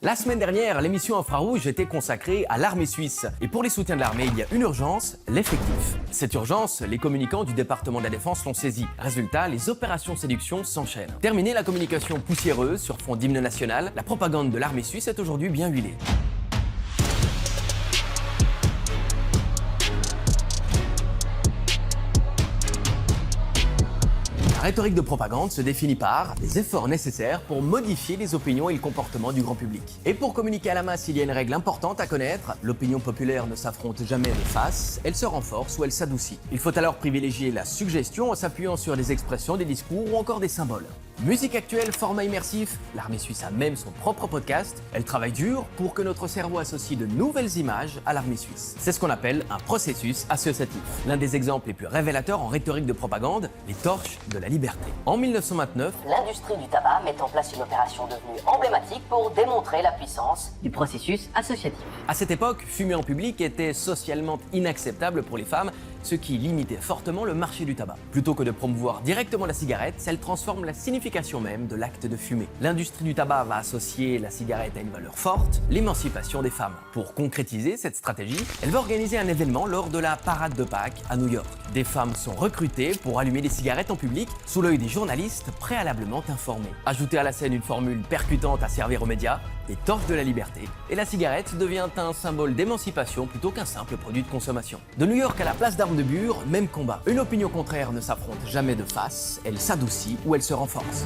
La semaine dernière, l'émission Infrarouge était consacrée à l'armée suisse. Et pour les soutiens de l'armée, il y a une urgence, l'effectif. Cette urgence, les communicants du département de la Défense l'ont saisie. Résultat, les opérations séduction s'enchaînent. Terminée la communication poussiéreuse sur fond d'hymne national, la propagande de l'armée suisse est aujourd'hui bien huilée. La rhétorique de propagande se définit par les efforts nécessaires pour modifier les opinions et le comportement du grand public. Et pour communiquer à la masse, il y a une règle importante à connaître. L'opinion populaire ne s'affronte jamais de face, elle se renforce ou elle s'adoucit. Il faut alors privilégier la suggestion en s'appuyant sur des expressions, des discours ou encore des symboles. Musique actuelle, format immersif, l'armée suisse a même son propre podcast. Elle travaille dur pour que notre cerveau associe de nouvelles images à l'armée suisse. C'est ce qu'on appelle un processus associatif. L'un des exemples les plus révélateurs en rhétorique de propagande, les torches de la liberté. En 1929, l'industrie du tabac met en place une opération devenue emblématique pour démontrer la puissance du processus associatif. À cette époque, fumer en public était socialement inacceptable pour les femmes, ce qui limitait fortement le marché du tabac. Plutôt que de promouvoir directement la cigarette, celle transforme la signification même de l'acte de fumer. L'industrie du tabac va associer la cigarette à une valeur forte, l'émancipation des femmes. Pour concrétiser cette stratégie, elle va organiser un événement lors de la parade de Pâques à New York. Des femmes sont recrutées pour allumer des cigarettes en public sous l'œil des journalistes préalablement informés. Ajoutez à la scène une formule percutante à servir aux médias, des torches de la liberté, et la cigarette devient un symbole d'émancipation plutôt qu'un simple produit de consommation. De New York à la place d'Armes de Bure, même combat. Une opinion contraire ne s'affronte jamais de face, elle s'adoucit ou elle se renforce.